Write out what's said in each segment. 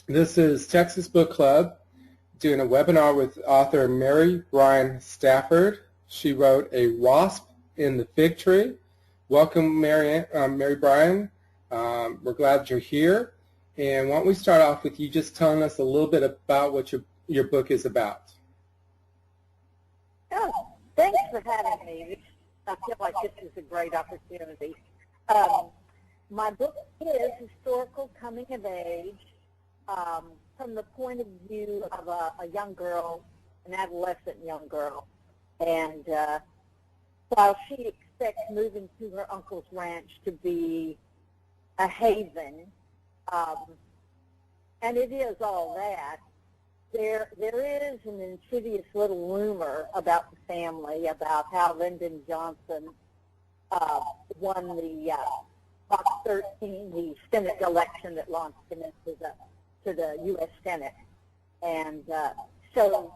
This is Texas Book Club doing a webinar with author Bryan Stafford. She wrote A Wasp in the Fig Tree. Welcome, Mary Bryan. We're glad you're here. And why don't we start off with you just telling us a little bit about what your book is about. Oh, thanks for having me. I feel like this is a great opportunity. My book is historical coming of age from the point of view of a young girl, an adolescent young girl. And while she expects moving to her uncle's ranch to be a haven, and it is all that, there is an insidious little rumor about the family, about how Lyndon Johnson won the Box 13, the Senate election that launched him into the U.S. Senate. And so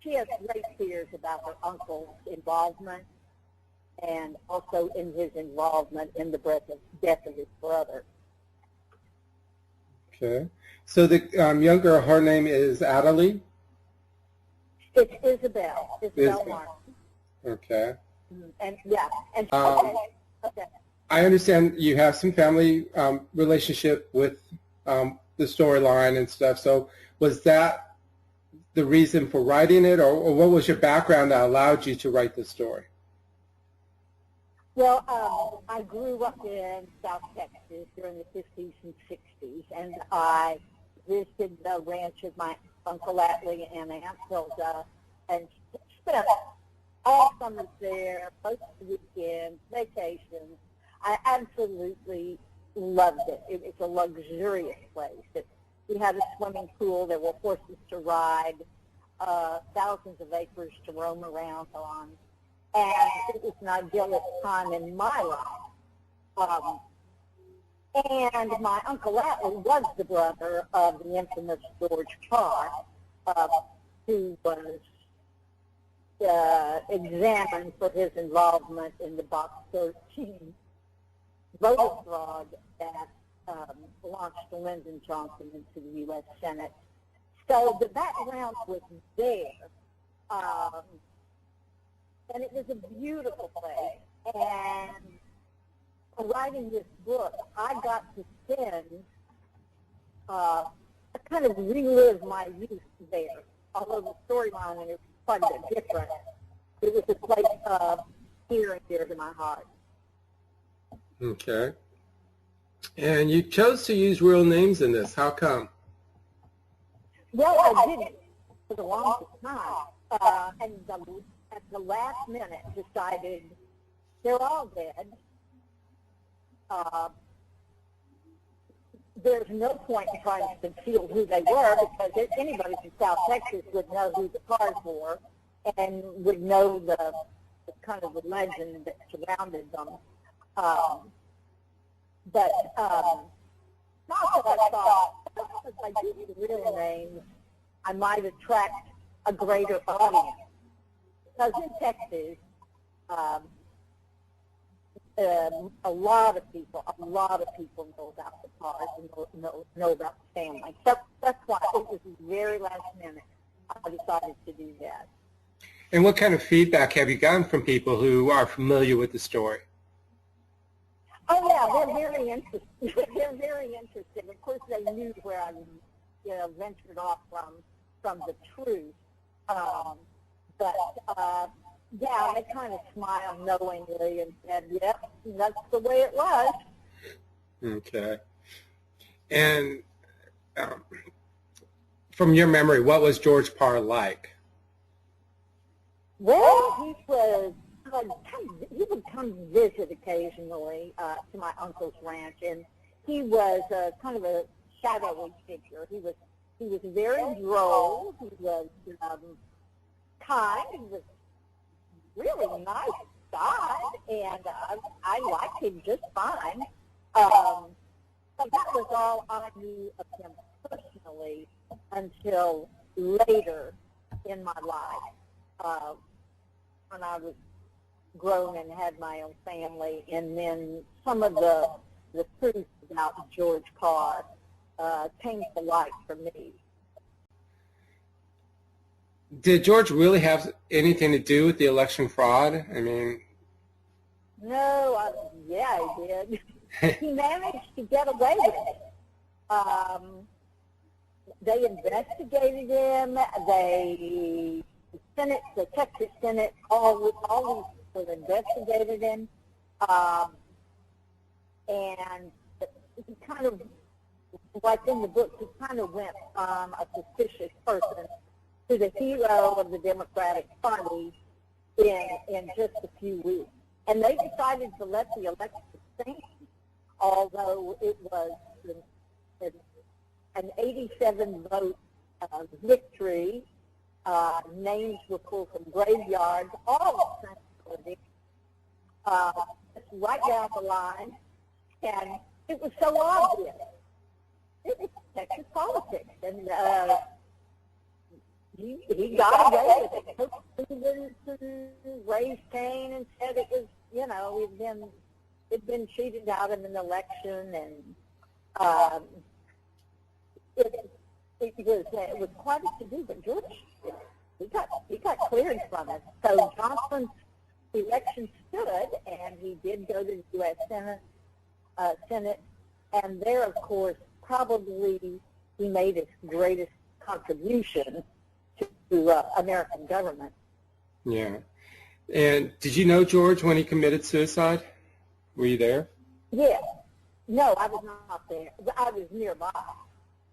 she has great fears about her uncle's involvement and also in his involvement in the death of his brother. Okay. So the young girl, her name is Adelie? It's Isabel Martin. Okay. And yeah. And okay. I understand you have some family relationship with the storyline and stuff. So was that the reason for writing it, or what was your background that allowed you to write this story? Well, I grew up in South Texas during the 50s and 60s, and I visited the ranch of my Uncle Atlee and Aunt Hilda, and spent all summers there, most of the weekends, vacations. I absolutely loved it. It's a luxurious place. We had a swimming pool. There were horses to ride, thousands of acres to roam around on. And it was an idyllic time in my life. And my Uncle Atlee was the brother of the infamous George Parr, who was examined for his involvement in the Box 13 voter fraud that launched Lyndon Johnson into the U.S. Senate. So the background was there. And it was a beautiful place. And writing this book, I got to spend, kind of relive my youth there. Although the storyline is quite a bit different, it was a place near and dear to my heart. Okay. And you chose to use real names in this. How come? Well, I didn't for the longest time. And at the last minute decided they're all dead. There's no point in trying to conceal who they were, because anybody from South Texas would know who the Parrs were and would know the kind of the legend that surrounded them. But not that I thought, if I use the real names, I might attract a greater audience. Because in Texas, a lot of people know about the Parrs and know about the family. So that's why it was very last minute I decided to do that. And what kind of feedback have you gotten from people who are familiar with the story? Oh yeah, they're very interested. They're very interested. Of course, they knew where I, ventured off from the truth. But yeah, they kind of smiled knowingly and said, "Yep, that's the way it was." Okay. And from your memory, what was George Parr like? Well, he would come visit occasionally to my uncle's ranch, and he was kind of a shadowy figure. He was very droll. He was kind. He was really nice guy, and I liked him just fine. But that was all I knew of him personally until later in my life, when I was grown and had my own family, and then some of the truth about George Parr changed the light for me. Did George really have anything to do with the election fraud? I mean, No, yeah, he did. He managed to get away with it. They investigated him. The Texas Senate, all these people investigated him, and he kind of, like in the book, he kind of went from a suspicious person to the hero of the Democratic Party in just a few weeks. And they decided to let the election stand, although it was an 87-vote victory. Names were pulled from graveyards, all transported, right down the line, and it was so obvious. It was Texas politics, and he got away with it. Lyndon raised Cain and said it was, it'd been cheated out of an election, and it was quite a to-do, but George, he got cleared from it. So Johnson's election stood, and he did go to the U.S. Senate, and there, of course, probably he made his greatest contribution to American government. yeah. And did you know George when he committed suicide? Were you there? Yeah. No, I was not there. I was nearby.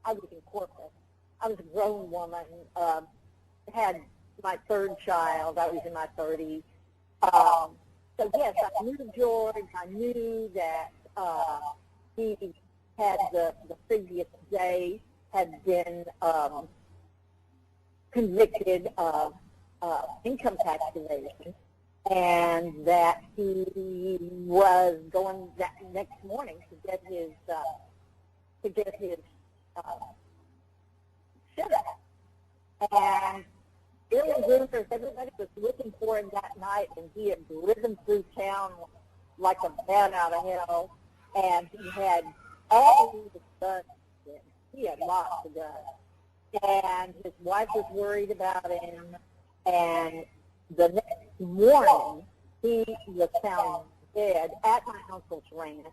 I was in Corpus. I was a grown woman, had my third child. I was in my 30s. So, yes, I knew George. I knew that he had the previous day had been convicted of income tax evasion, and that he was going that next morning to get his shit out. And there were rumors, everybody was looking for him that night, and he had driven through town like a man out of hell, and he had all the guns. He had lots of guns. And his wife was worried about him, and the next morning he was found dead at my uncle's ranch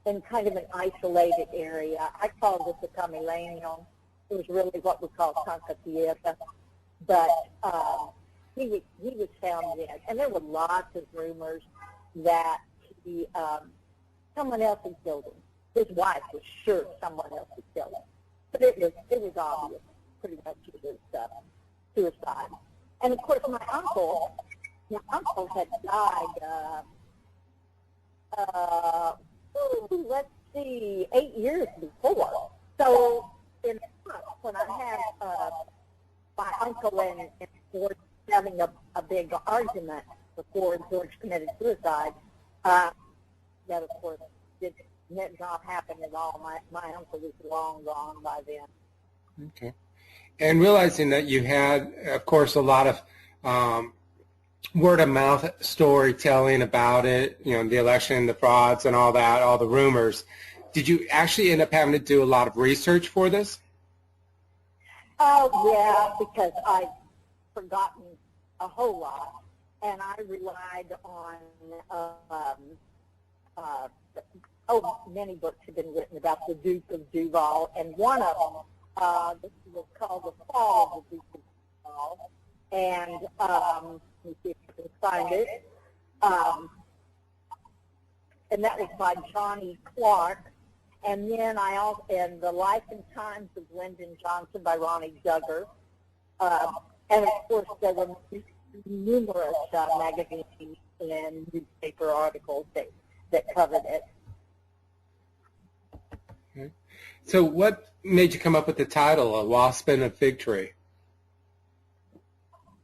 in kind of an isolated area. I called this a camelanium. It was really what we call Santa Tierra. But he was found dead. And there were lots of rumors that someone else had killed him. His wife was sure someone else had killed him. But it was obvious, pretty much it was suicide. And, of course, my uncle had died, let's see, 8 years before. So, in fact, when I had my uncle and George having a big argument before George committed suicide, that, of course, did not happen at all. My uncle was long gone by then. Okay. And realizing that you had, of course, a lot of word-of-mouth storytelling about it, the election, the frauds, and all that, all the rumors, did you actually end up having to do a lot of research for this? Oh, yeah, because I'd forgotten a whole lot, and I relied on many books have been written about the Duke of Duval, and one of them, this was called The Fall of the Duke of Duval, and let me see if I can find it, and that was by Johnny Clark, and then and The Life and Times of Lyndon Johnson by Ronnie Duggar, and of course there were numerous magazines and newspaper articles that covered it. Okay. So what made you come up with the title, A Wasp and a Fig Tree?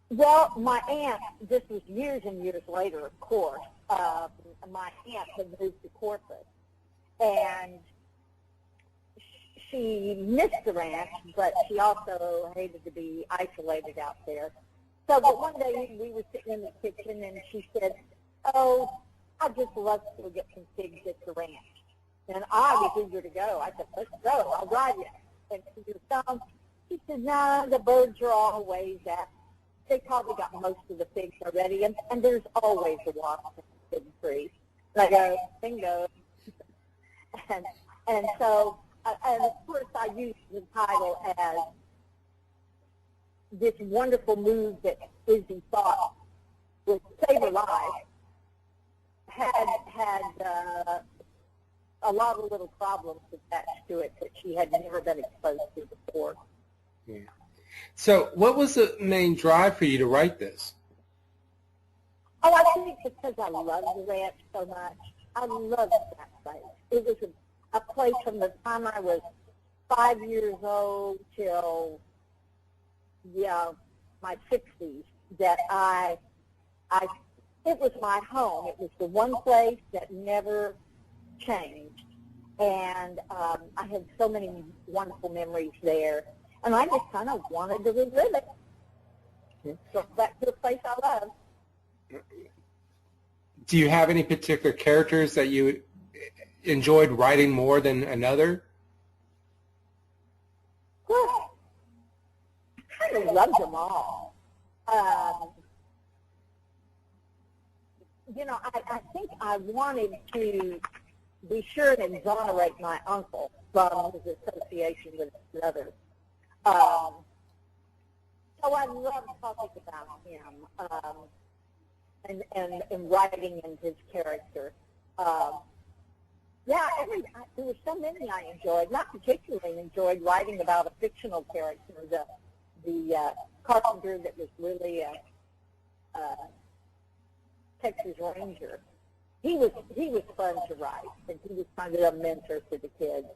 Well, my aunt, this was years and years later, of course, my aunt had moved to Corpus, and she missed the ranch, but she also hated to be isolated out there. So, but one day we were sitting in the kitchen, and she said, "Oh, I'd just love to go get some pigs at the ranch." And I was eager to go. I said, let's go. I'll drive you. And she said, no. She said, no, the birds are always at. They probably got most of the figs already, and there's always a wasp in the fig tree. And I go, bingo. and so, and of course, I used the title as this wonderful move that Izzy thought would save her life had a lot of little problems attached to it that she had never been exposed to before. Yeah. So what was the main drive for you to write this? Oh, I think because I love the ranch so much. I loved that place. It was a place from the time I was 5 years old till, my 60s that it was my home. It was the one place that never changed. And I had so many wonderful memories there. And I just kind of wanted to relive it. So back to the place I love. Do you have any particular characters that you enjoyed writing more than another? Well, I kind of loved them all. I think I wanted to be sure and exonerate my uncle from his association with his brother. So I loved talking about him and writing in his character. There were so many I enjoyed. Not particularly enjoyed writing about a fictional character, the carpenter that was really a Texas Ranger. He was fun to write, and he was kind of a mentor to the kids.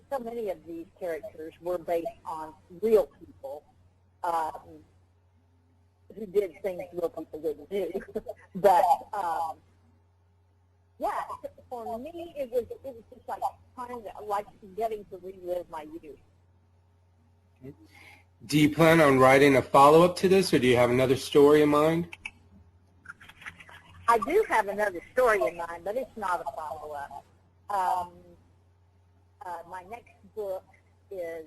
So many of these characters were based on real people who did things real people didn't do. But for me, it was just like getting to relive my youth. Do you plan on writing a follow-up to this, or do you have another story in mind? I do have another story in mind, but it's not a follow-up. My next book is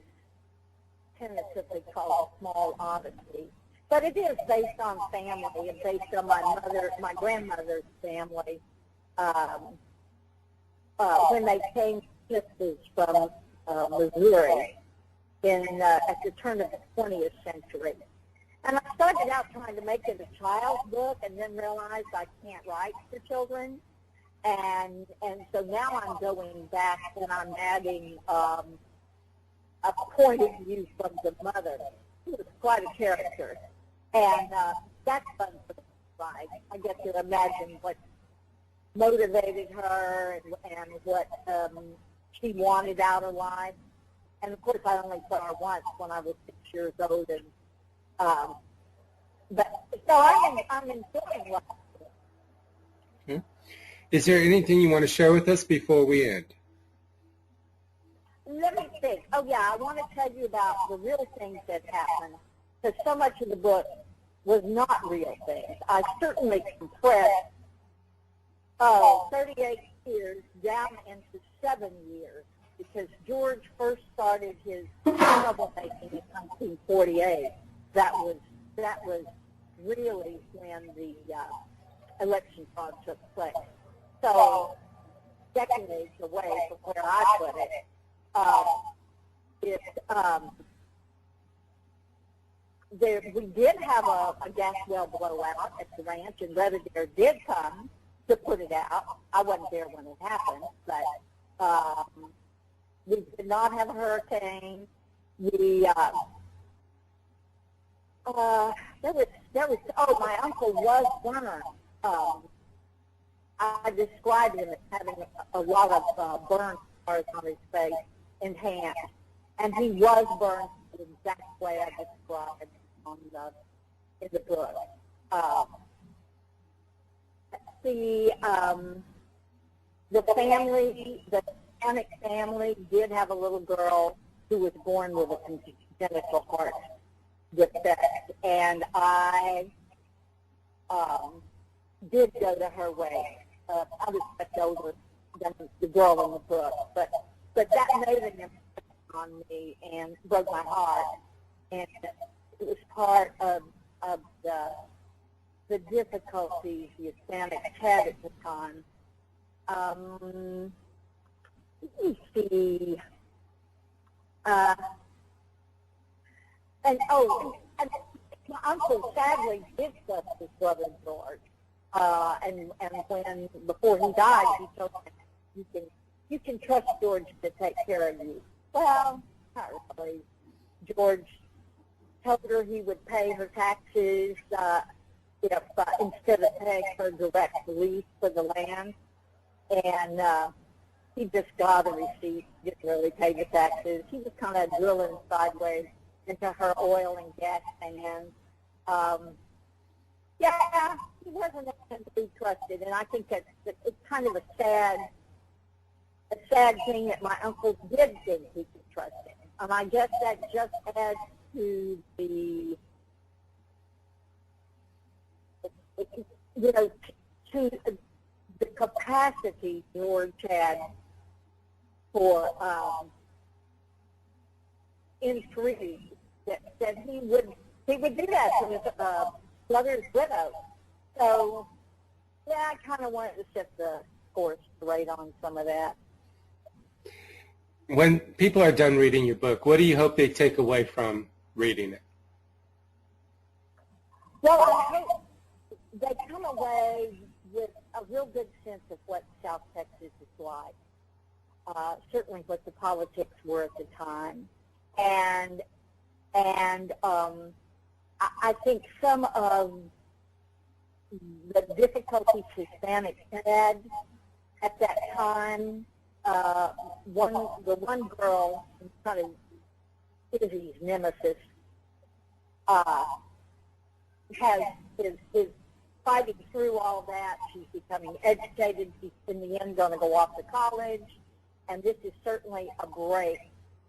tentatively called Small Odyssey, but it is based on family and based on my grandmother's family. When they came to Texas from Missouri at the turn of the 20th century. And I started out trying to make it a child's book and then realized I can't write for children. And so now I'm going back and I'm adding a point of view from the mother, who was quite a character. And that's fun to write. I get to imagine what motivated her and what she wanted out of life. And of course, I only saw her once when I was 6 years old. And so I'm enjoying life. Okay. Is there anything you want to share with us before we end? Let me think. Oh, yeah, I want to tell you about the real things that happened, because so much of the book was not real things. I certainly compressed 38 years down into 7 years, because George first started his troublemaking in 1948. That was really when the election fraud took place. So decades away from where I put it, we did have a gas well blowout at the ranch, and Brother Dare did come to put it out. I wasn't there when it happened, but we did not have a hurricane. My uncle was burned. I described him as having a lot of burn scars on his face and hands, and he was burned the exact way I described in the book. The family, the Panic family, did have a little girl who was born with a congenital heart defect, and I did go to her wedding. I was much older than the girl in the book, but that made an impression on me and broke my heart. And it was part of the difficulties the Hispanics had at the time. Let me see. And my uncle sadly did trust his brother George. And when before he died, he told him, you can trust George to take care of you. Well, not really. George told her he would pay her taxes if instead of paying her direct lease for the land, and he just got a receipt, didn't really pay the taxes. He was kind of drilling sideways into her oil and gas hands. Yeah, he wasn't able to be trusted, and I think it's kind of a sad thing that my uncle did think he could trust him. And I guess that just adds to the, to the capacity George had for intrigue, that he would do that to his brother's widow. So, yeah, I kind of wanted to set the course straight on some of that. When people are done reading your book, what do you hope they take away from reading it? Well, I hope they come away with a real good sense of what South Texas is like, certainly what the politics were at the time. And I think some of the difficulties Hispanics had at that time, the one girl, kind of Izzy's nemesis, is fighting through all that. She's becoming educated. She's in the end going to go off to college, and this is certainly a break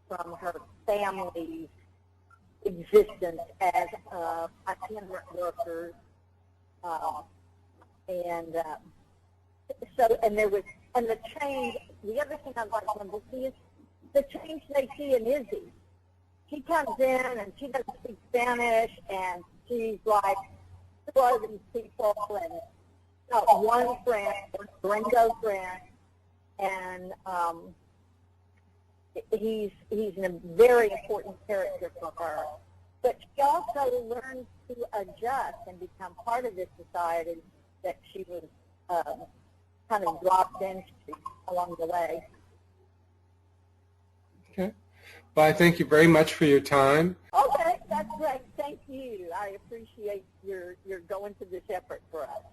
from her family's existence as itinerant workers, and the change. The other thing I'd like them to see is the change they see in Izzy. She comes in and she doesn't speak Spanish, and she's like two of these people, and one friend, one gringo friend, and he's a very important character for her. But she also learns to adjust and become part of this society that she was kind of dropped into along the way. Okay. Well, I thank you very much for your time. Okay, that's great. Thank you. I appreciate your going to this effort for us.